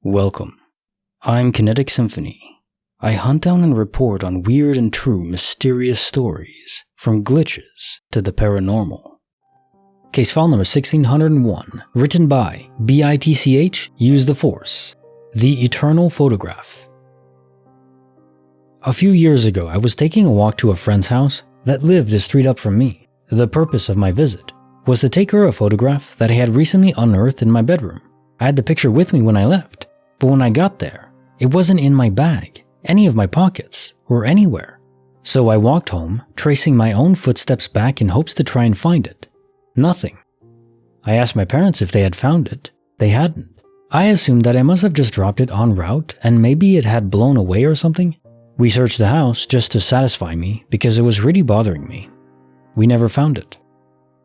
Welcome. I'm Kinetic Symphony. I hunt down and report on weird and true mysterious stories, from glitches to the paranormal. Case file number 1601, written by BITCH Use the Force, The Eternal Photograph. A few years ago, I was taking a walk to a friend's house that lived a street up from me. The purpose of my visit was to take her a photograph that I had recently unearthed in my bedroom. I had the picture with me when I left, but when I got there, it wasn't in my bag, any of my pockets, or anywhere. So I walked home, tracing my own footsteps back in hopes to try and find it. Nothing. I asked my parents if they had found it. They hadn't. I assumed that I must have just dropped it en route and maybe it had blown away or something. We searched the house just to satisfy me because it was really bothering me. We never found it.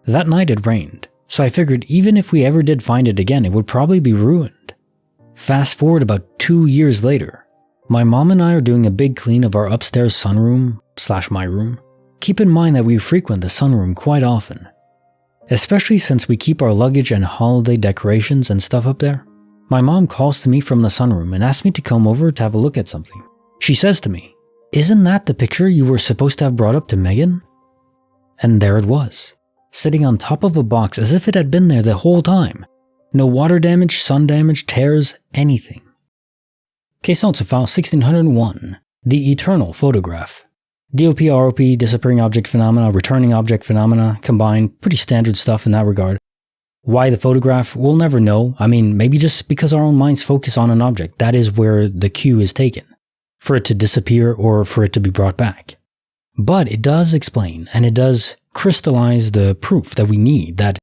That night it rained, so I figured even if we ever did find it again, it would probably be ruined. Fast forward about 2 years later, my mom and I are doing a big clean of our upstairs sunroom / my room. Keep in mind that we frequent the sunroom quite often, especially since we keep our luggage and holiday decorations and stuff up there. My mom calls to me from the sunroom and asks me to come over to have a look at something. She says to me, "Isn't that the picture you were supposed to have brought up to Megan?" And there it was, sitting on top of a box as if it had been there the whole time. No water damage, sun damage, tears, anything. Case notes of file 1601, The Eternal Photograph. DOP, ROP, disappearing object phenomena, returning object phenomena, combined, pretty standard stuff in that regard. Why the photograph? We'll never know. I mean, maybe just because our own minds focus on an object, that is where the cue is taken, for it to disappear or for it to be brought back. But it does explain, and it does crystallize the proof that we need that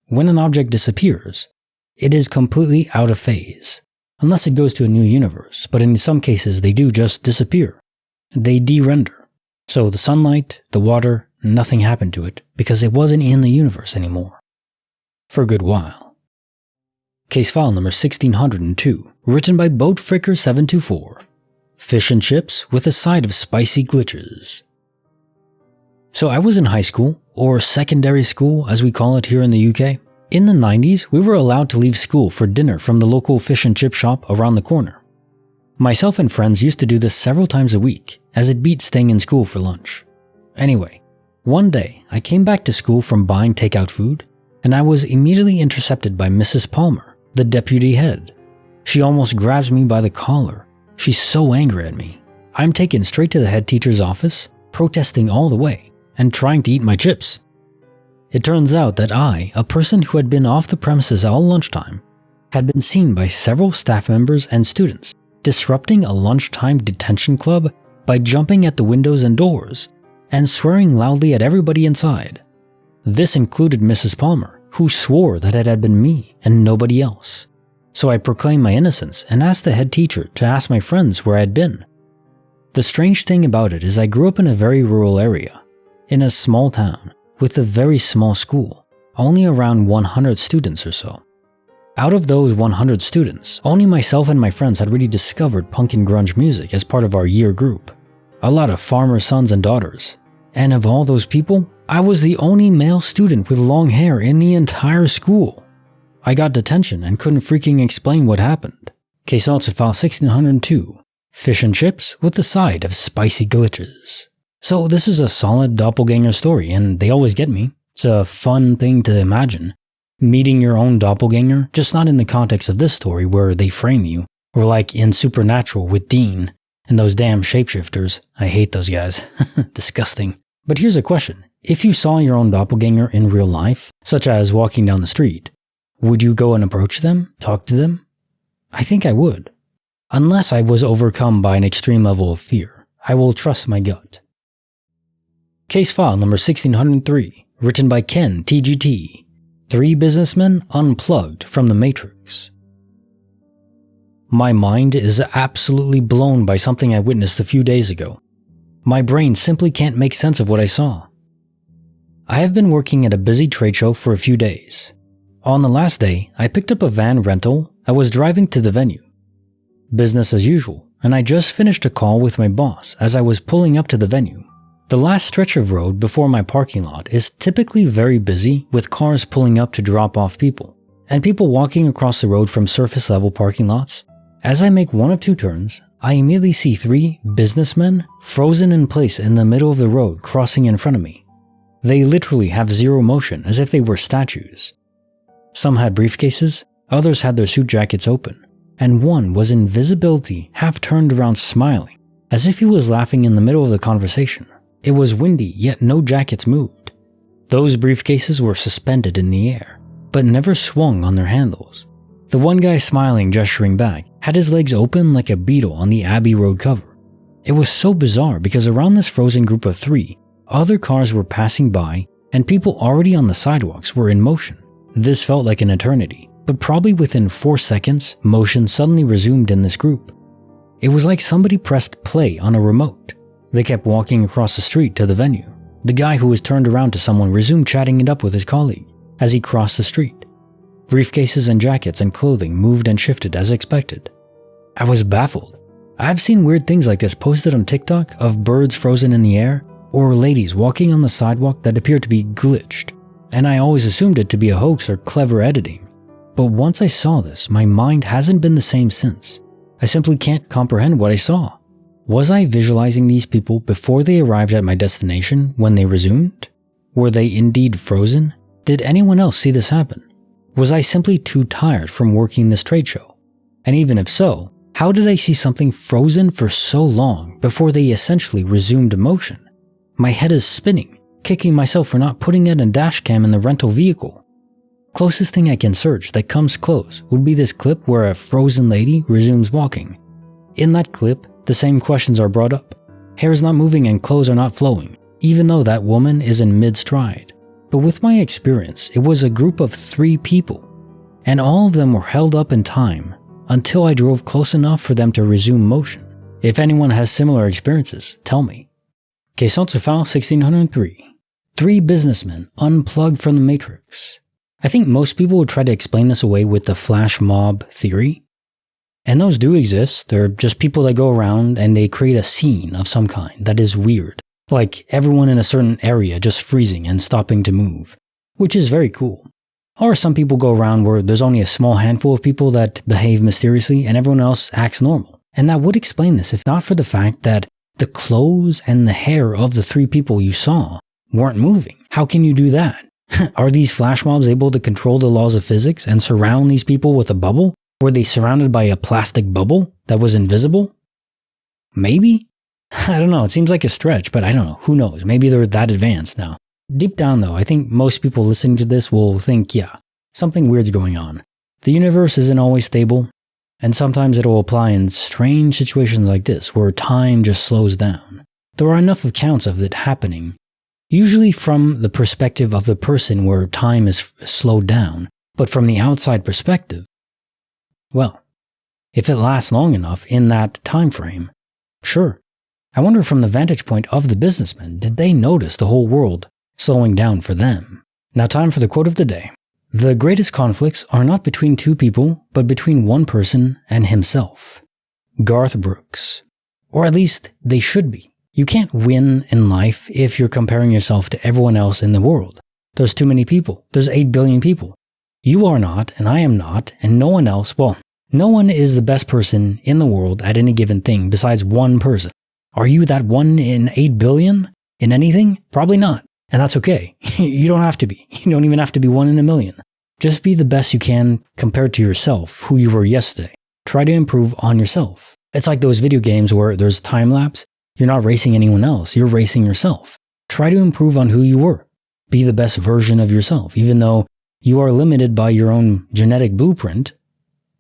when an object disappears, it is completely out of phase, unless it goes to a new universe, but in some cases they do just disappear. They de-render. So the sunlight, the water, nothing happened to it because it wasn't in the universe anymore. For a good while. Case file number 1602, written by BoatFricker724. Fish and chips with a side of spicy glitches. So I was in high school, or secondary school as we call it here in the UK. In the 90s, we were allowed to leave school for dinner from the local fish and chip shop around the corner. Myself and friends used to do this several times a week, as it beat staying in school for lunch. Anyway, one day I came back to school from buying takeout food, and I was immediately intercepted by Mrs. Palmer, the deputy head. She almost grabs me by the collar. She's so angry at me. I'm taken straight to the head teacher's office, protesting all the way, and trying to eat my chips. It turns out that I, a person who had been off the premises all lunchtime, had been seen by several staff members and students disrupting a lunchtime detention club by jumping at the windows and doors and swearing loudly at everybody inside. This included Mrs. Palmer, who swore that it had been me and nobody else. So I proclaimed my innocence and asked the head teacher to ask my friends where I had been. The strange thing about it is I grew up in a very rural area, in a small town, with a very small school, only around 100 students or so. Out of those 100 students, only myself and my friends had really discovered punk and grunge music as part of our year group. A lot of farmer sons and daughters. And of all those people, I was the only male student with long hair in the entire school. I got detention and couldn't freaking explain what happened. Case notes of file 1602, Fish and chips with a side of spicy glitches. So this is a solid doppelganger story, and they always get me. It's a fun thing to imagine. Meeting your own doppelganger, just not in the context of this story where they frame you, or like in Supernatural with Dean and those damn shapeshifters. I hate those guys. Disgusting. But here's a question. If you saw your own doppelganger in real life, such as walking down the street, would you go and approach them, talk to them? I think I would. Unless I was overcome by an extreme level of fear, I will trust my gut. Case file number 1603, written by kenTGT. 3 Businessmen Unplugged from the Matrix. My mind is absolutely blown by something I witnessed a few days ago. My brain simply can't make sense of what I saw. I have been working at a busy trade show for a few days. On the last day, I picked up a van rental. I was driving to the venue. Business as usual, and I just finished a call with my boss as I was pulling up to the venue. The last stretch of road before my parking lot is typically very busy with cars pulling up to drop off people, and people walking across the road from surface level parking lots, As I make one of two turns, I immediately see 3 businessmen frozen in place in the middle of the road crossing in front of me. They literally have zero motion, as if they were statues. Some had briefcases, others had their suit jackets open, and one was in visibility half turned around smiling, as if he was laughing in the middle of the conversation. It was windy, yet no jackets moved. Those briefcases were suspended in the air, but never swung on their handles. The one guy smiling, gesturing back, had his legs open like a beetle on the Abbey Road cover. It was so bizarre because around this frozen group of 3, other cars were passing by and people already on the sidewalks were in motion. This felt like an eternity, but probably within 4 seconds, motion suddenly resumed in this group. It was like somebody pressed play on a remote. They kept walking across the street to the venue. The guy who was turned around to someone resumed chatting it up with his colleague as he crossed the street. Briefcases and jackets and clothing moved and shifted as expected. I was baffled. I've seen weird things like this posted on TikTok of birds frozen in the air or ladies walking on the sidewalk that appeared to be glitched, and I always assumed it to be a hoax or clever editing. But once I saw this, my mind hasn't been the same since. I simply can't comprehend what I saw. Was I visualizing these people before they arrived at my destination when they resumed? Were they indeed frozen? Did anyone else see this happen? Was I simply too tired from working this trade show? And even if so, how did I see something frozen for so long before they essentially resumed motion? My head is spinning, kicking myself for not putting it in dash cam in the rental vehicle. Closest thing I can search that comes close would be this clip where a frozen lady resumes walking. In that clip, the same questions are brought up. Hair is not moving and clothes are not flowing, even though that woman is in mid-stride. But with my experience, it was a group of 3 people, and all of them were held up in time until I drove close enough for them to resume motion. If anyone has similar experiences, tell me. Question to file 1603. 3 businessmen unplugged from the Matrix. I think most people would try to explain this away with the flash mob theory. And those do exist. They're just people that go around and they create a scene of some kind that is weird. Like everyone in a certain area just freezing and stopping to move, which is very cool. Or some people go around where there's only a small handful of people that behave mysteriously and everyone else acts normal. And that would explain this if not for the fact that the clothes and the hair of the 3 people you saw weren't moving. How can you do that? Are these flash mobs able to control the laws of physics and surround these people with a bubble? Were they surrounded by a plastic bubble that was invisible? Maybe? I don't know, it seems like a stretch, but I don't know, who knows, maybe they're that advanced now. Deep down though, I think most people listening to this will think, yeah, something weird's going on. The universe isn't always stable, and sometimes it'll apply in strange situations like this where time just slows down. There are enough accounts of it happening, usually from the perspective of the person where time is slowed down, but from the outside perspective, well, if it lasts long enough in that time frame, sure. I wonder from the vantage point of the businessmen, did they notice the whole world slowing down for them? Now time for the quote of the day. The greatest conflicts are not between 2 people, but between one person and himself. Garth Brooks. Or at least they should be. You can't win in life if you're comparing yourself to everyone else in the world. There's too many people. There's 8 billion people. You are not, and I am not, and no one else, well, no one is the best person in the world at any given thing besides one person. Are you that 1 in 8 billion in anything? Probably not. And that's okay. You don't have to be. You don't even have to be 1 in a million. Just be the best you can compared to yourself, who you were yesterday. Try to improve on yourself. It's like those video games where there's time lapse. You're not racing anyone else. You're racing yourself. Try to improve on who you were. Be the best version of yourself, even though you are limited by your own genetic blueprint.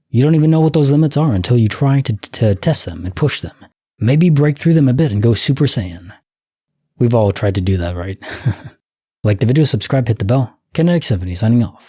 You don't even know what those limits are until you try to test them and push them. Maybe break through them a bit and go Super Saiyan. We've all tried to do that, right? Like the video, subscribe, hit the bell. Kinetic Symphony signing off.